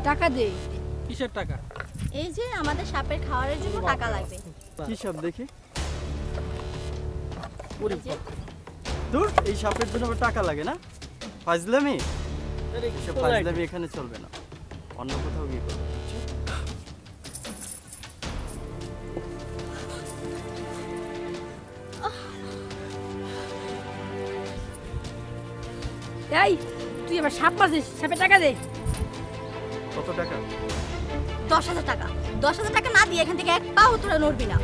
টাকা দে। কিসের টাকা? এই যে আমাদের সাপের খাওয়ারের জন্য টাকা লাগবে। কি সাপ দেখি? দূর, এই সাপের জন্য টাকা লাগে না? ফাজলামি? এসব ফাজলামি এখানে চলবে না, অন্য কোথাও গিয়ে করবো। এই তুই আবার সাপ মারছিস, সাপের টাকা দে। কত টাকা? 10,000 টাকা। 10,000 টাকা না দিয়ে এখান থেকে এক পাও তোরা নড়বি না।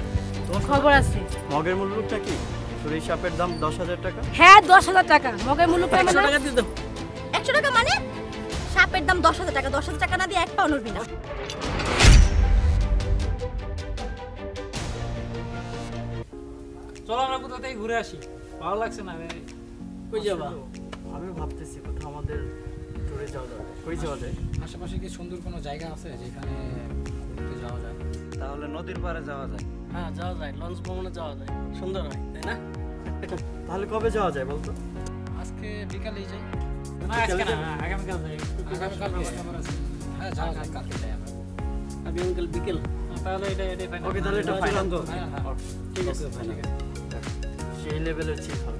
তোর খবর আছে? মগের মূল্যটা কি? তোর এই সাপের দাম 10,000 টাকা? হ্যাঁ 10,000 টাকা। মগের মূল্য 100 টাকা দিয়ে দাও। 100 টাকা মানে? সাপের দাম 10,000 টাকা। 10,000 টাকা না দিয়ে এক পাও নড়বি না। চলো আমরা কোথা থেকে ঘুরে আসি, ভালো লাগছে না। কই যাবা? আমি ভাবতেছি কোথাও আমাদের ট্যুরে যাওয়া যাবে। কই যাওয়া যায়? আশেপাশে কি সুন্দর কোনো জায়গা আছে যেখানে ঘুরতে যাওয়া যায়? তাহলে নদীর পাড়ে যাওয়া যায়। হ্যাঁ যাওয়া যায়, লঞ্চ ভ্রমণে যাওয়া যায়, সুন্দর হয় তাই না? তাহলে কবে যাওয়া যায় বলতো? আজকে বিকালেই যাই। না আজকে না, আগামীকাল যাই। আগামীকাল আমার আছে। হ্যাঁ যাওয়া যায়, কালকে যাই আমরা। আগামীকাল বিকেল। তাহলে এটাই ফাইনাল। ওকে, তাহলে এটা ফাইনাল তো? হ্যাঁ হ্যাঁ ঠিক আছে, ফাইনাল। সেই লেভেলের চিপ হবে।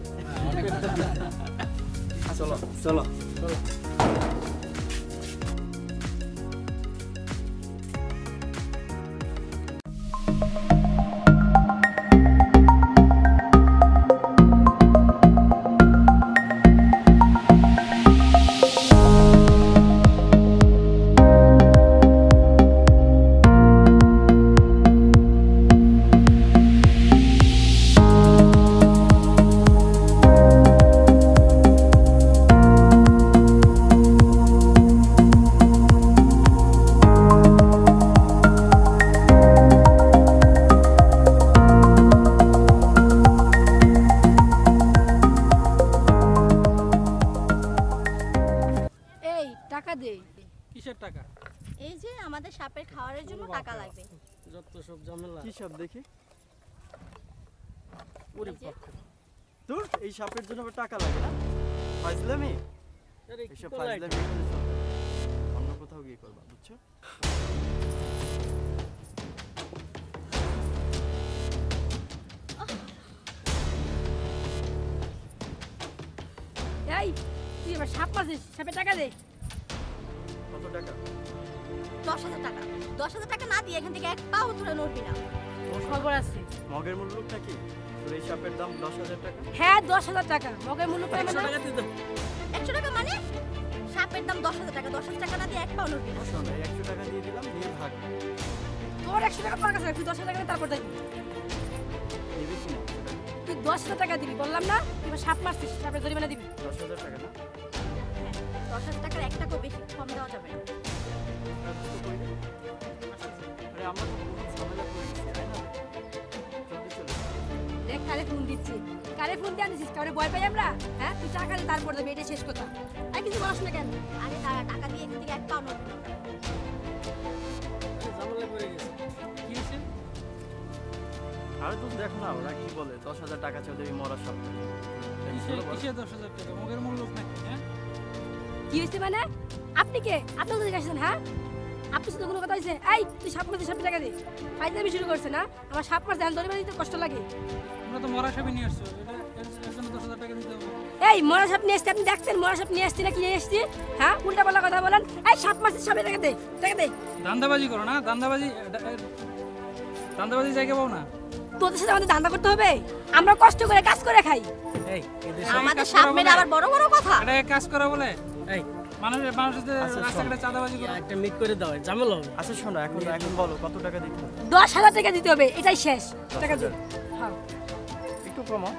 চলো চলো চলো। টাকা দে। কিসের টাকা? এই যে আমাদের সাপের খাওয়ারের জন্য টাকা লাগবে। যত সব ঝামেলা। কি সাপ দেখি? ওরে এই যে। বাপ রে। দূর, এই সাপের জন্য টাকা লাগে না? ফাজলামি? আরে এসব কি বলাই? ফাজলামি এখানে চলবে না, অন্য কোথাও গিয়ে করবা, বুঝছো? এই তুই আবার সাপ মারছিস, সাপের টাকা দে। কত টাকা? 10,000 টাকা। 10,000 টাকা না দিয়ে এখান থেকে এক পাও তোরা নড়বি না। তোর খবর আছে? মগের মূল্যটা কি? তোর এই সাপের দাম 10,000 টাকা? হ্যাঁ 10,000 টাকা। মগের মূল্য 100 টাকা দিয়ে দাও। 100 টাকা মানে? সাপের দাম 10,000 টাকা। 10,000 টাকা না দিয়ে এক পাও নড়বি না। শোন, এই 100 টাকা দিয়ে দিলাম, নিয়ে ভাগ। তোর 100 টাকা তোর কাছে রাখ, তুই 10,000 টাকা তারপর দেখবি। নিবি কি না? তুই 10,000 টাকা দিবি, বললাম না? তুই এবার সাপ মারছিস, সাপের জরিমানা দিবি। 10,000 টাকা না? হ্যাঁ 10,000 টাকার এক টাকাও বেশি কম দেওয়া যাবে না। আরে আমরা তো কোনো ঝামেলা করে গেছি, তাই না? জলদি চলে যা। দেখ কারে ফোন দিচ্ছি, কারে ফোন দিয়ে আনিস, কারে ভয় পাই আমরা? হ্যাঁ তুই টাকা দে তারপর দেবে, এটা শেষ কথা। আর কিছু বলাস না কেন? আরে তারা টাকা দিয়ে এখান থেকে এক পাও নড়বি না। আরে ঝামেলা পড়ে গেছে। কি হয়েছে? আরে তুমি দেখো না ওরা কি বলে, 10,000 টাকা চাইলে এই মরা সাপ। কিসে 10,000 টাকা? মগের মূল্য নাকি? হ্যাঁ কি হয়েছে মানে? আপনি কে? আপনি কোথায় গেছেন? হ্যাঁ আপনার সাথে কোনো কথা হয়েছে? এই তুই সাপ মারছিস, সাপের টাকা দে। ফাইজলামি শুরু করছে না? আমার সাপ মারছে, আমি জরিমানা দিতে কষ্ট লাগে। তোমরা তো মরা সাপই নিয়ে আসছো, এর জন্য 10,000 টাকা দিতে হবে। এই মরা সাপ নিয়ে আসছি, আপনি দেখছেন মরা সাপ নিয়ে আসছি না কি নিয়ে আসছি? হ্যাঁ উল্টা পাল্টা কথা বলেন। এই সাপ মারছিস, সাপের টাকা দে, টাকা দে। ধান্দাবাজি করো না, ধান্দাবাজি জায়গা পাও না। তোদের সাথে আমাদের ধান্দা করতে হবে? আমরা কষ্ট করে কাজ করে খাই। এই আমাদের সাপ মেরে আবার বড় বড় কথা। এটা কাজ করা বলে? এই মানুষের আচ্ছা, রাস্তাঘাটে চাঁদাবাজি করে। একটা মিট করে দাও, ঝামেলা হবে। আচ্ছা শোনো, এখন বলো কত টাকা দিতে হবে? 10,000 টাকা দিতে হবে, এটাই শেষ। টাকা দে। হ্যাঁ একটু কমা।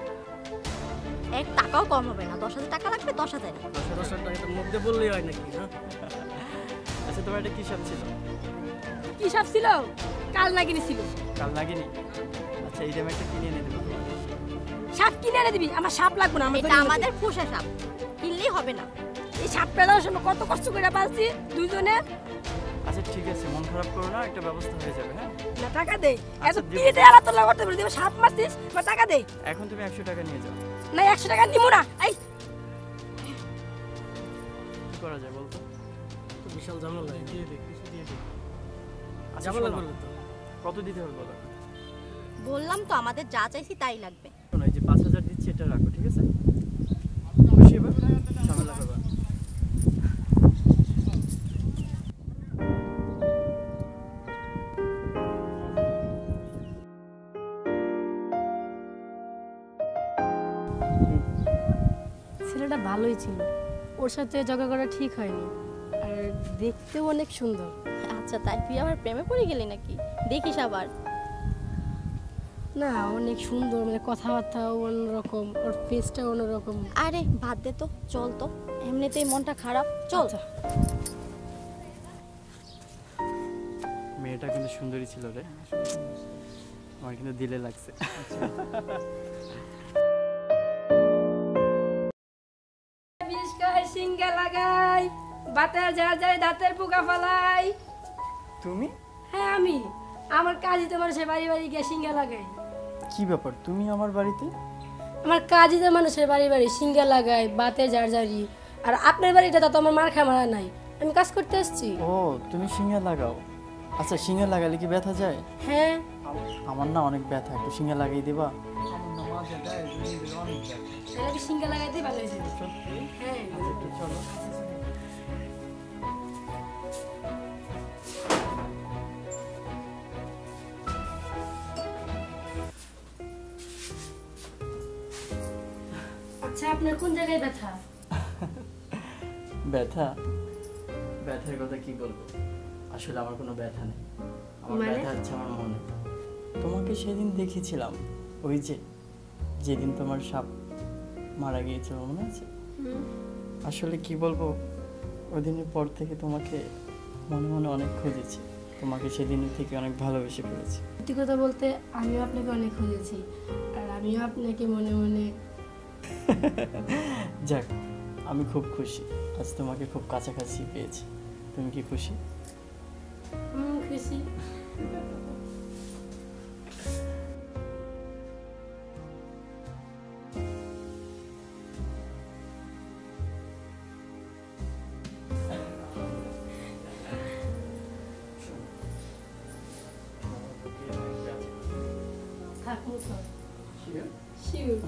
এক টাকাও কম হবে না। 10,000 টাকা লাগবে, 10,000। 10,000 টাকা তো মধ্যে বললেই হয় নাকি? হ্যাঁ আচ্ছা তোমার এটা কি সাপ ছিল? কি সাপ ছিল? কাল নাগিনি ছিল। কাল লাগেনি? আচ্ছা এই দামে একটা কিনে এনে দেবো তোমার। সাপ কিনে এনে দিবি? আমার সাপ লাগবে না, এটা আমাদের পোষা সাপ, কিনলেই হবে না। এই সাপ পেলার সময় কত কষ্ট করে পালছি দুইজনে। আচ্ছা ঠিক আছে, মন খারাপ করো না, একটা ব্যবস্থা হয়ে যাবে। হ্যাঁ না টাকা দে। এত আচ্ছা, দেব। পিড়িতে আলা তোলা করতে বলি, দেব সাপ মারছিস, বা টাকা দে। এখন তুমি 100 টাকা নিয়ে যাও। না 100 টাকা নিমু না। এই কি করা যায় বলতো? বিশাল ঝামেলা হয়। দিয়ে দে কিছু দিয়ে দে আচ্ছা ঝামেলা শোনো, করলে তো কত দিতে হবে বলো? বললাম তো আমাদের যা চাইছি তাই লাগবে। শোনো, এই যে 5,000 দিচ্ছি, এটা রাখো, ঠিক আছে? খুশি এবার? ঝামেলা করবা না। ছেলেটা ভালোই ছিল, ওর সাথে জগা করা ঠিক হয়নি, আর দেখতেও অনেক সুন্দর। আচ্ছা তাই তুই আবার প্রেমে পড়ে গেলি নাকি? দেখিস আবার। না, অনেক সুন্দর, মানে কথাবার্তাও অন্যরকম, ওর ফেসটাও অন্যরকম। আরে বাদ দে তো, চল তো, এমনিতেই মনটা খারাপ, চল। আচ্ছা। মেয়েটা কিন্তু সুন্দরী ছিল রে, আমার কিন্তু দিলে লাগছে। বিষ খাই, সিঙ্গা লাগাই, বাতার ঝাড় যায়, দাঁতের পোকা ফালাই। তুমি? হ্যাঁ আমি, আমার কাজই তো মানুষের বাড়ি বাড়ি গিয়ে সিঙ্গা লাগাই। কি ব্যাপার, তুমি আমার বাড়িতে? আমার কাজই তো মানুষের বাড়ি বাড়ি সিঙ্গা লাগাই, বাতে ঝাড়ঝাড়ি। আর আপনার বাড়িটা তো আমার মার খামারা নাই, আমি কাজ করতে আসছি। ও, তুমি সিঙ্গা লাগাও? আচ্ছা, সিঙ্গা লাগালে কি ব্যথা যায়? হ্যাঁ। আমার না অনেক ব্যথা, একটু সিঙ্গা লাগিয়ে দিবা? তাহলে কি সিঙ্গা লাগাইতেই ভালো হয়েছে। সত্যি? হ্যাঁ। একটু চলো। আচ্ছা, আপনার কোন জায়গায় ব্যথা? ব্যথা? ব্যথার কথা কি বলবো, আসলে আমার কোনো ব্যথা নেই। আমার মানে? ব্যথা হচ্ছে আমার মনে। তোমাকে সেদিন দেখেছিলাম, ওই যে যেদিন তোমার সাপ মারা গিয়েছিল, মনে আছে? আসলে কি বলবো, ওই দিনের পর থেকে তোমাকে মনে মনে অনেক খুঁজেছি, তোমাকে সেদিন থেকে অনেক ভালোবেসে ফেলেছি। সত্যি কথা বলতে আমিও আপনাকে অনেক খুঁজেছি, আর আমিও আপনাকে মনে মনে। যাক, আমি খুব খুশি আজ তোমাকে খুব কাছাকাছি পেয়েছি। তুমি কি খুশি? খুশি। থাকুন তো। শিওর।